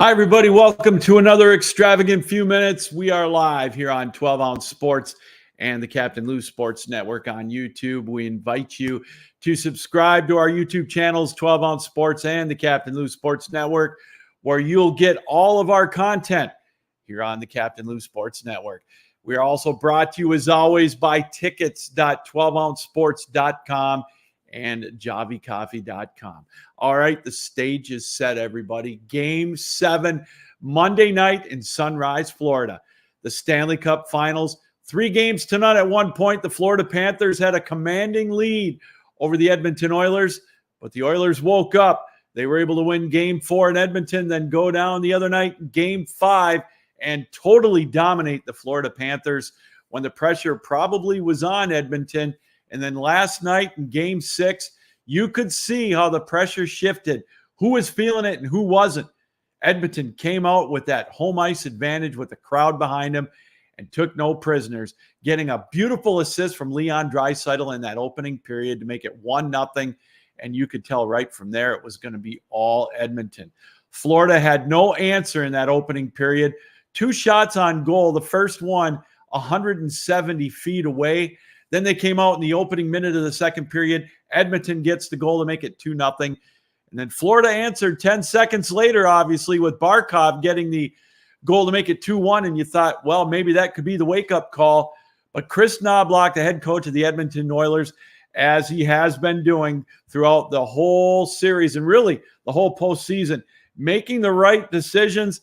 Hi, everybody. Welcome to another Extravagant Few Minutes. We are live here on 12 Ounce Sports and the Captain Lou Sports Network on YouTube. We invite you to subscribe to our YouTube channels, 12 Ounce Sports and the Captain Lou Sports Network, where you'll get all of our content here on the Captain Lou Sports Network. We are also brought to you, as always, by tickets.12ouncesports.com and javicoffee.com. All right, the stage is set, everybody. Game 7, Monday night in Sunrise, Florida. The Stanley Cup Finals, 3 games to none at one point. The Florida Panthers had a commanding lead over the Edmonton Oilers, but the Oilers woke up. They were able to win Game 4 in Edmonton, then go down the other night, Game 5, and totally dominate the Florida Panthers when the pressure probably was on Edmonton. And then last night in Game 6, you could see how the pressure shifted, who was feeling it and who wasn't. Edmonton came out with that home ice advantage with the crowd behind him and took no prisoners, getting a beautiful assist from Leon Draisaitl in that opening period to make it 1-0. And you could tell right from there it was going to be all Edmonton. Florida had no answer in that opening period. 2 shots on goal. The first one, 170 feet away. Then they came out in the opening minute of the second period. Edmonton gets the goal to make it 2-0. And then Florida answered 10 seconds later, obviously, with Barkov getting the goal to make it 2-1. And you thought, well, maybe that could be the wake-up call. But Chris Knoblauch, the head coach of the Edmonton Oilers, as he has been doing throughout the whole series and really the whole postseason, making the right decisions,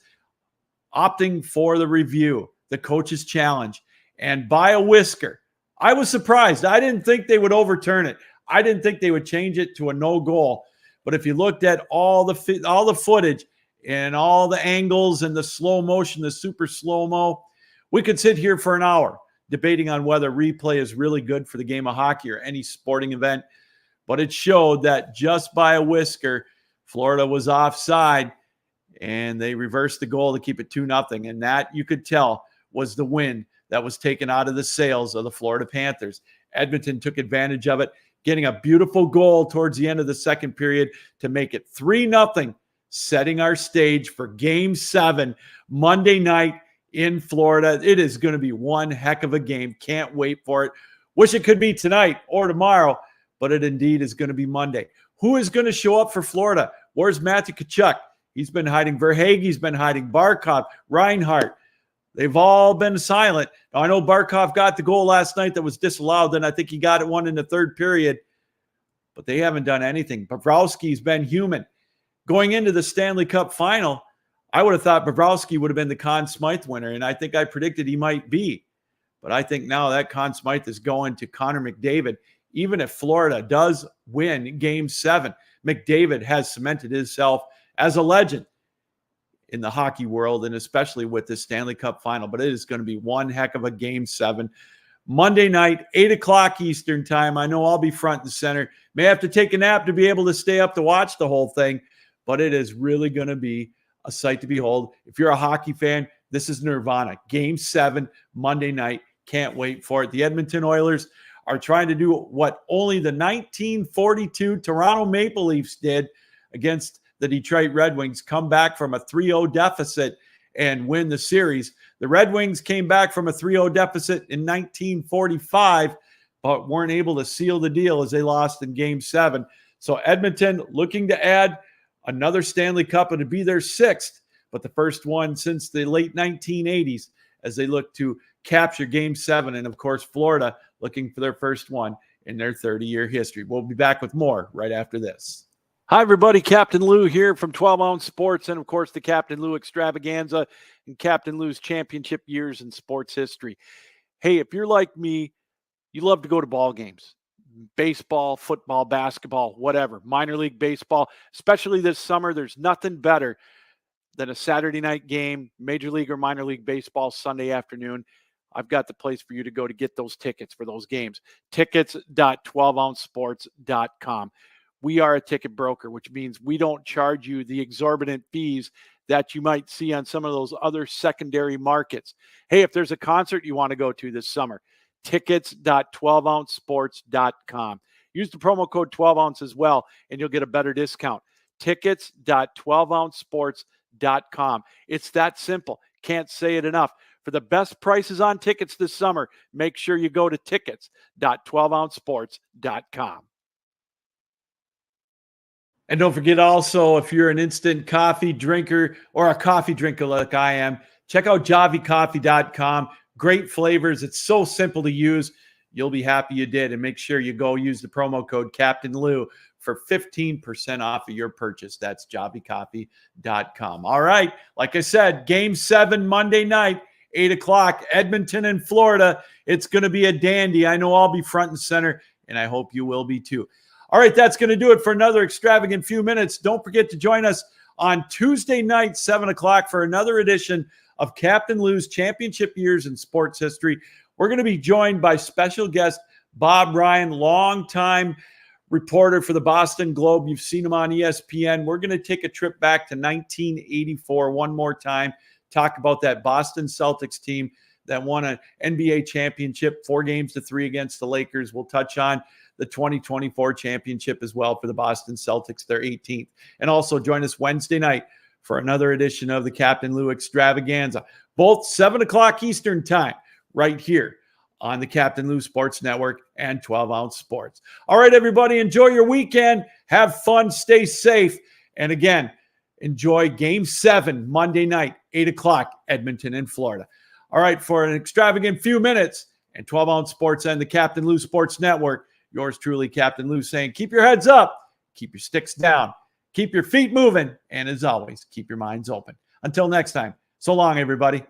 opting for the review, the coach's challenge. And by a whisker, I was surprised. I didn't think they would overturn it. I didn't think they would change it to a no goal. But if you looked at all the footage and all the angles and the slow motion, the super slow-mo, we could sit here for an hour debating on whether replay is really good for the game of hockey or any sporting event. But it showed that just by a whisker, Florida was offside, and they reversed the goal to keep it 2-0. And that, you could tell, was the win that was taken out of the sails of the Florida Panthers. Edmonton took advantage of it, getting a beautiful goal towards the end of the second period to make it 3-0, setting our stage for Game 7, Monday night in Florida. It is going to be one heck of a game. Can't wait for it. Wish it could be tonight or tomorrow, but it indeed is going to be Monday. Who is going to show up for Florida? Where's Matthew Tkachuk? He's been hiding. Verhaeghe's been hiding. Barkov, Reinhart. They've all been silent. Now, I know Barkov got the goal last night that was disallowed, and I think he got it one in the third period, but they haven't done anything. Bobrovsky's been human. Going into the Stanley Cup final, I would have thought Bobrovsky would have been the Conn Smythe winner, and I think I predicted he might be. But I think now that Conn Smythe is going to Connor McDavid. Even if Florida does win Game 7, McDavid has cemented himself as a legend in the hockey world, and especially with this Stanley Cup final. But it is going to be one heck of a Game 7. Monday night, 8 o'clock Eastern time. I know I'll be front and center. May have to take a nap to be able to stay up to watch the whole thing, but it is really going to be a sight to behold. If you're a hockey fan, this is Nirvana. Game 7, Monday night. Can't wait for it. The Edmonton Oilers are trying to do what only the 1942 Toronto Maple Leafs did against the Detroit Red Wings, come back from a 3-0 deficit and win the series. The Red Wings came back from a 3-0 deficit in 1945, but weren't able to seal the deal as they lost in Game 7. So Edmonton looking to add another Stanley Cup, and to be their 6th, but the first one since the late 1980s as they look to capture Game 7. And, of course, Florida looking for their first one in their 30-year history. We'll be back with more right after this. Hi, everybody. Captain Lou here from 12 Ounce Sports and, of course, the Captain Lou Extravaganza and Captain Lou's championship years in sports history. Hey, if you're like me, you love to go to ball games. Baseball, football, basketball, whatever. Minor league baseball, especially this summer, there's nothing better than a Saturday night game, Major League or minor league baseball, Sunday afternoon. I've got the place for you to go to get those tickets for those games. Tickets.12ouncesports.com. We are a ticket broker, which means we don't charge you the exorbitant fees that you might see on some of those other secondary markets. Hey, if there's a concert you want to go to this summer, tickets.12ouncesports.com. Use the promo code 12ounce as well, and you'll get a better discount. Tickets.12ouncesports.com. tickets.12ouncesports.com. It's that simple. Can't say it enough. For the best prices on tickets this summer, make sure you go to tickets.12ouncesports.com. And don't forget also, if you're an instant coffee drinker or a coffee drinker like I am, check out javicoffee.com. Great flavors. It's so simple to use. You'll be happy you did. And make sure you go use the promo code Captain Lou for 15% off of your purchase. That's javicoffee.com. All right. Like I said, Game 7 Monday night, 8 o'clock, Edmonton in Florida. It's going to be a dandy. I know I'll be front and center, and I hope you will be too. All right, that's going to do it for another extravagant few minutes. Don't forget to join us on Tuesday night, 7 o'clock, for another edition of Captain Lou's Championship Years in Sports History. We're going to be joined by special guest Bob Ryan, longtime reporter for the Boston Globe. You've seen him on ESPN. We're going to take a trip back to 1984 one more time, talk about that Boston Celtics team that won an NBA championship 4-3 against the Lakers. We'll touch on the 2024 championship as well for the Boston Celtics, their 18th. And also join us Wednesday night for another edition of the Captain Lou Extravaganza, both 7 o'clock Eastern time, right here on the Captain Lou Sports Network and 12 Ounce Sports. All right, everybody, enjoy your weekend. Have fun, stay safe. And again, enjoy Game 7 Monday night, 8 o'clock, Edmonton in Florida. All right, for an extravagant few minutes and 12 Ounce Sports and the Captain Lou Sports Network, yours truly, Captain Lou, saying keep your heads up, keep your sticks down, keep your feet moving, and as always, keep your minds open. Until next time, so long, everybody.